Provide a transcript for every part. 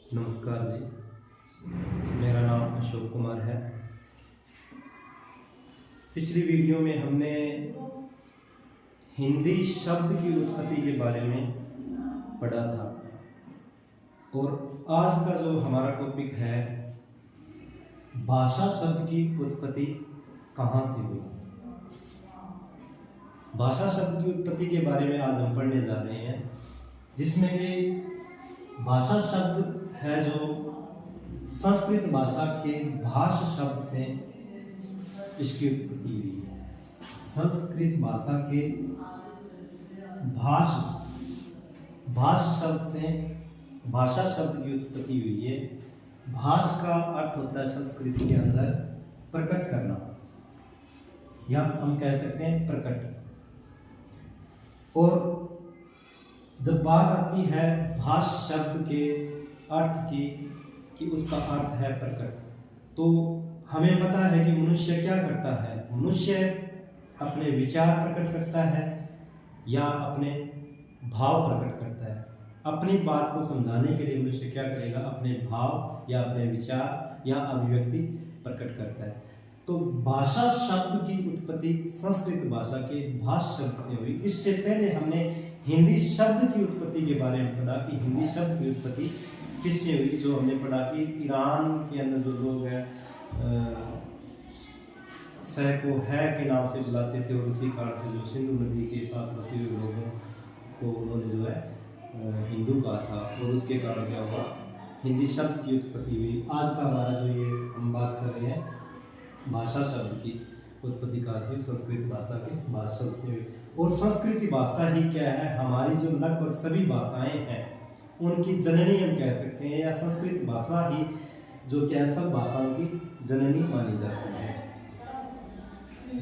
नमस्कार जी, मेरा नाम अशोक कुमार है। पिछली वीडियो में हमने हिंदी शब्द की उत्पत्ति के बारे में पढ़ा था और आज का जो हमारा टॉपिक है, भाषा शब्द की उत्पत्ति कहाँ से हुई। भाषा शब्द की उत्पत्ति के बारे में आज हम पढ़ने जा रहे हैं, जिसमें कि भाषा शब्द है जो संस्कृत भाषा के भाष शब्द से इसकी उत्पत्ति हुई है। संस्कृत भाषा के भाष शब्द से भाषा शब्द की उत्पत्ति हुई है। भाष का अर्थ होता है संस्कृत के अंदर प्रकट करना, या हम कह सकते हैं प्रकट। और जब बात आती है भाष शब्द के अर्थ की कि उसका अर्थ है प्रकट, तो हमें पता है कि मनुष्य क्या करता है। मनुष्य अपने विचार प्रकट करता है या अपने भाव प्रकट करता है। अपनी बात को समझाने के लिए मनुष्य क्या करेगा, अपने भाव या अपने विचार या अभिव्यक्ति प्रकट करता है। तो भाषा शब्द की उत्पत्ति संस्कृत भाषा के भाष शब्द से हुई। इससे पहले हमने हिंदी शब्द की उत्पत्ति के बारे में पढ़ा कि हिंदी शब्द की उत्पत्ति किससे हुई। जो हमने पढ़ा कि ईरान के अंदर जो लोग हैं सह को है के नाम से बुलाते थे, और उसी कारण से जो सिंधु नदी के पास बसे हुए लोगों को उन्होंने जो है हिंदू कहा था, और उसके कारण क्या हुआ, हिंदी शब्द की उत्पत्ति हुई। आज का हमारा जो ये हम बात कर रहे हैं भाषा शब्द की उत्पत्ति कहाँ से, संस्कृत भाषा के भाषा शब्द से हुई। और संस्कृत भाषा ही क्या है, हमारी जो लगभग सभी भाषाएं हैं उनकी जननी हम कह सकते हैं, या संस्कृत भाषा ही जो क्या है सब भाषाओं की जननी मानी जाती है।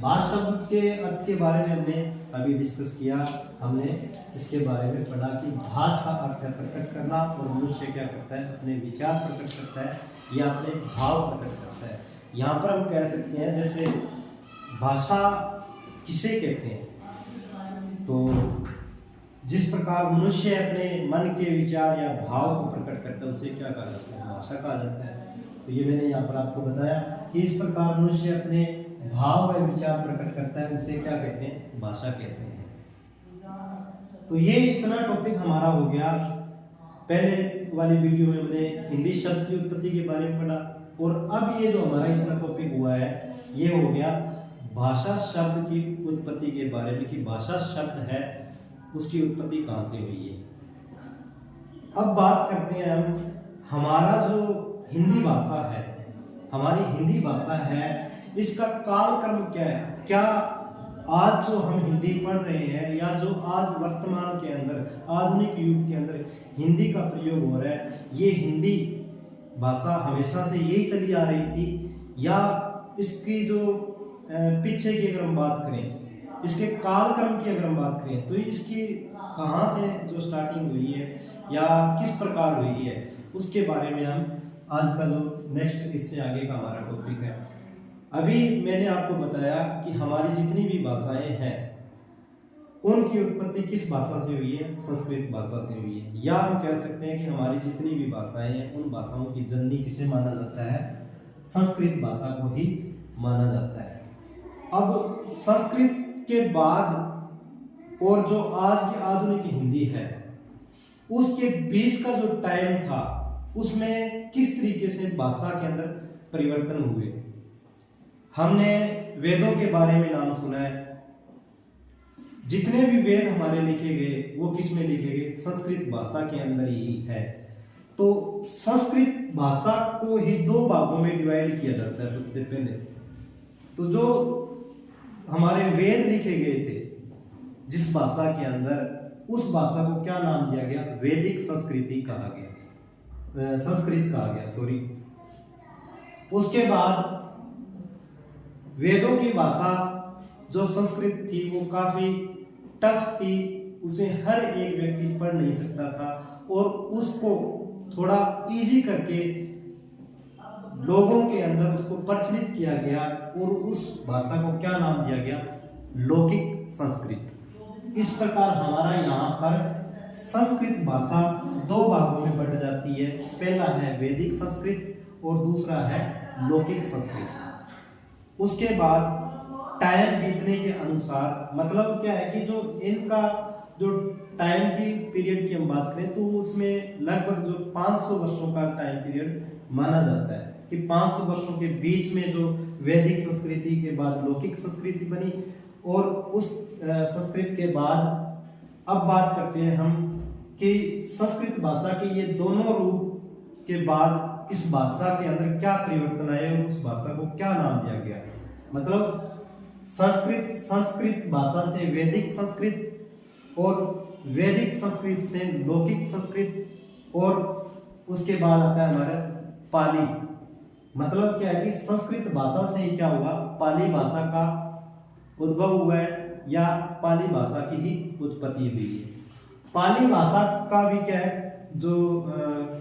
भाष शब्द के अर्थ के बारे में हमने अभी डिस्कस किया। हमने इसके बारे में पढ़ा कि भाष का अर्थ है प्रकट करना, और मनुष्य क्या करता है, अपने विचार प्रकट करता है या अपने भाव प्रकट करता है। यहाँ पर हम कह सकते हैं जैसे भाषा किसे कहते हैं, तो जिस प्रकार मनुष्य अपने मन के विचार या भाव को प्रकट करता है उसे क्या कहा जाता है, भाषा कहा जाता है। तो ये मैंने यहाँ पर आपको बताया कि इस प्रकार मनुष्य अपने भाव व विचार प्रकट करता है, उसे क्या कहते हैं, भाषा कहते हैं। तो ये इतना टॉपिक हमारा हो गया। पहले वाली वीडियो में हमने हिंदी शब्द की उत्पत्ति के बारे में पढ़ा, और अब ये जो हमारा इतना टॉपिक हुआ है ये हो गया भाषा शब्द की उत्पत्ति के बारे में, कि भाषा शब्द है उसकी उत्पत्ति कहाँ से हुई है। अब बात करते हैं हम, हमारा जो हिंदी भाषा है, हमारी हिंदी भाषा है, इसका कालक्रम क्या है। क्या आज जो हम हिंदी पढ़ रहे हैं, या जो आज वर्तमान के अंदर आधुनिक युग के अंदर हिंदी का प्रयोग हो रहा है, ये हिंदी भाषा हमेशा से यही चली आ रही थी, या इसकी जो पीछे की अगर हम बात करें, इसके कालक्रम की अगर हम बात करें, तो इसकी कहाँ से जो स्टार्टिंग हुई है या किस प्रकार हुई है, उसके बारे में हम आज का जो नेक्स्ट इससे आगे का हमारा टॉपिक है। अभी मैंने आपको बताया कि हमारी जितनी भी भाषाएं हैं उनकी उत्पत्ति किस भाषा से हुई है, संस्कृत भाषा से हुई है। या हम कह सकते हैं कि हमारी जितनी भी भाषाएं हैं उन भाषाओं की जननी किसे माना जाता है, संस्कृत भाषा को ही माना जाता है। अब संस्कृत के बाद और जो आज की आधुनिक हिंदी है, उसके बीच का जो टाइम था उसमें किस तरीके से भाषा के अंदर परिवर्तन हुए। हमने वेदों के बारे में नाम सुना है। जितने भी वेद हमारे लिखे गए वो किस में लिखे गए, संस्कृत भाषा के अंदर ही है। तो संस्कृत भाषा को ही दो भागों में डिवाइड किया जाता है। सबसे पहले तो जो हमारे वेद लिखे गए थे जिस भाषा के अंदर, उस भाषा को क्या नाम दिया गया, वैदिक संस्कृति कहा गया, संस्कृत कहा गया, सॉरी। उसके बाद वेदों की भाषा जो संस्कृत थी वो काफी टफ थी, उसे हर एक व्यक्ति पढ़ नहीं सकता था, और उसको थोड़ा इजी करके लोगों के अंदर उसको प्रचलित किया गया, और उस भाषा को क्या नाम दिया गया, लौकिक संस्कृत। इस प्रकार हमारा यहाँ पर संस्कृत भाषा दो भागों में बढ़ जाती है। पहला है वैदिक संस्कृत और दूसरा है लौकिक संस्कृत। उसके बाद टाइम बीतने के अनुसार, मतलब क्या है कि जो इनका जो टाइम की पीरियड की हम बात करें तो उसमें लगभग जो 500 वर्षों का टाइम पीरियड माना जाता है कि 500 वर्षों के बीच में जो वैदिक संस्कृति के बाद लौकिक संस्कृति बनी, और उस संस्कृत के बाद अब बात करते हैं हम कि संस्कृत भाषा के ये दोनों रूप के बाद इस भाषा के अंदर क्या परिवर्तन आए और उस भाषा को क्या नाम दिया गया। मतलब संस्कृत भाषा से वैदिक संस्कृत और वैदिक संस्कृत से लौकिक संस्कृत और उसके बाद आता है हमारा पाली। मतलब क्या है कि संस्कृत भाषा से क्या हुआ, पाली भाषा का उद्भव हुआ है या पाली भाषा की ही उत्पत्ति हुई है। पाली भाषा का भी क्या है, जो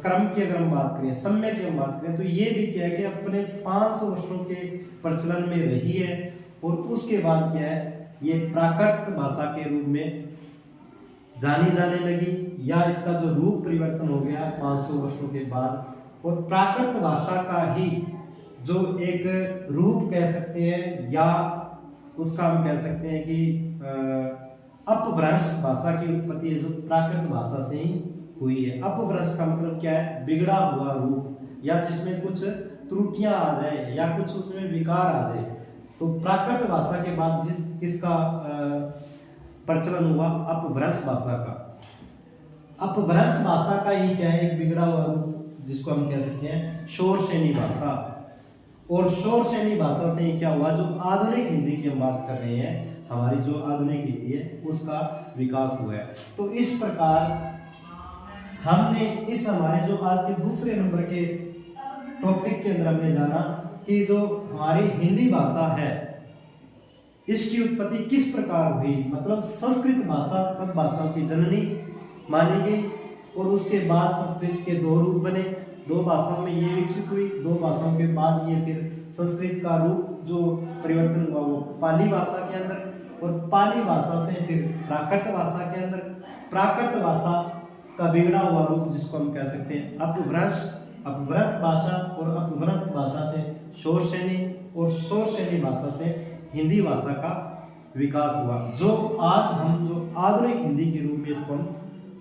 क्रम की अगर हम बात करें, समय की हम बात करें, तो ये भी क्या है कि अपने 500 वर्षों के प्रचलन में रही है और उसके बाद क्या है ये प्राकृत भाषा के रूप में जानी जाने लगी, या इसका जो रूप परिवर्तन हो गया 500 वर्षों के बाद, और प्राकृत भाषा का ही जो एक रूप कह सकते हैं या उसका हम कह सकते हैं कि अपभ्रंश भाषा की उत्पत्ति है जो प्राकृत भाषा से ही हुई है। अपभ्रंश का मतलब क्या है, बिगड़ा हुआ रूप, या जिसमें कुछ त्रुटियां आ जाए या कुछ उसमें विकार आ जाए। तो प्राकृत भाषा के बाद किसका प्रचलन हुआ, अपभ्रंश भाषा का। अपभ्रंश भाषा का ही क्या है, एक बिगड़ा हुआ रूप जिसको हम कह सकते हैं शोरसेनी भाषा। और शोरसेनी भाषा से क्या हुआ, जो आधुनिक हिंदी की हम बात कर रहे हैं, हमारी जो आधुनिक हिंदी है उसका विकास हुआ है। तो इस प्रकार हमने इस हमारे जो आज के दूसरे नंबर के टॉपिक के अंदर हमने जाना कि जो हमारी हिंदी भाषा है इसकी उत्पत्ति किस प्रकार हुई। मतलब संस्कृत भाषा सब भाषाओं की जननी मानी गई और उसके बाद संस्कृत के दो रूप बने, दो भाषाओं में ये विकसित हुई, दो भाषाओं के बाद ये फिर संस्कृत का रूप जो परिवर्तन हुआ वो पाली भाषा के अंदर, और पाली भाषा से फिर प्राकृत भाषा के अंदर, प्राकृत भाषा का बिगड़ा हुआ रूप जिसको हम कह सकते हैं अपभ्रंश भाषा, और अपभ्रंश भाषा से शोरसेनी, और शोरसेनी भाषा से हिंदी भाषा का विकास हुआ, जो आज हम जो आधुनिक हिंदी के रूप में इसको हम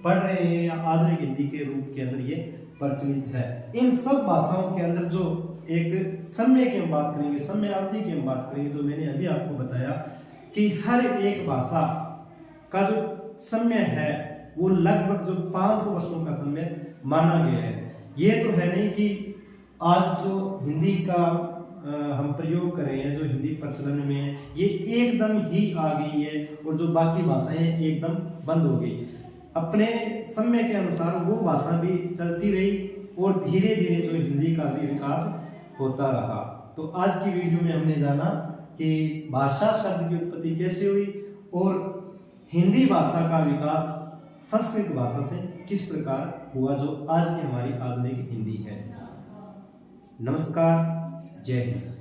पढ़ रहे हैं या आधुनिक हिंदी के रूप के अंदर ये प्रचलित है। इन सब भाषाओं के अंदर जो एक समय की हम बात करेंगे, समय अवधि की हम बात करेंगे, जो मैंने अभी आपको बताया कि हर एक भाषा का जो समय है वो लगभग जो 500 वर्षों का समय माना गया है। ये तो है नहीं कि आज जो हिंदी का हम प्रयोग कर रहे हैं, जो हिंदी प्रचलन में है, ये एकदम ही आ गई है और जो बाकी भाषाएं एकदम बंद हो गई। अपने समय के अनुसार वो भाषा भी चलती रही और धीरे धीरे जो हिंदी का भी विकास होता रहा। तो आज की वीडियो में हमने जाना कि भाषा शब्द की उत्पत्ति कैसे हुई और हिंदी भाषा का विकास संस्कृत भाषा से किस प्रकार हुआ, जो आज की हमारी आधुनिक हिंदी है। नमस्कार, जय हिंद।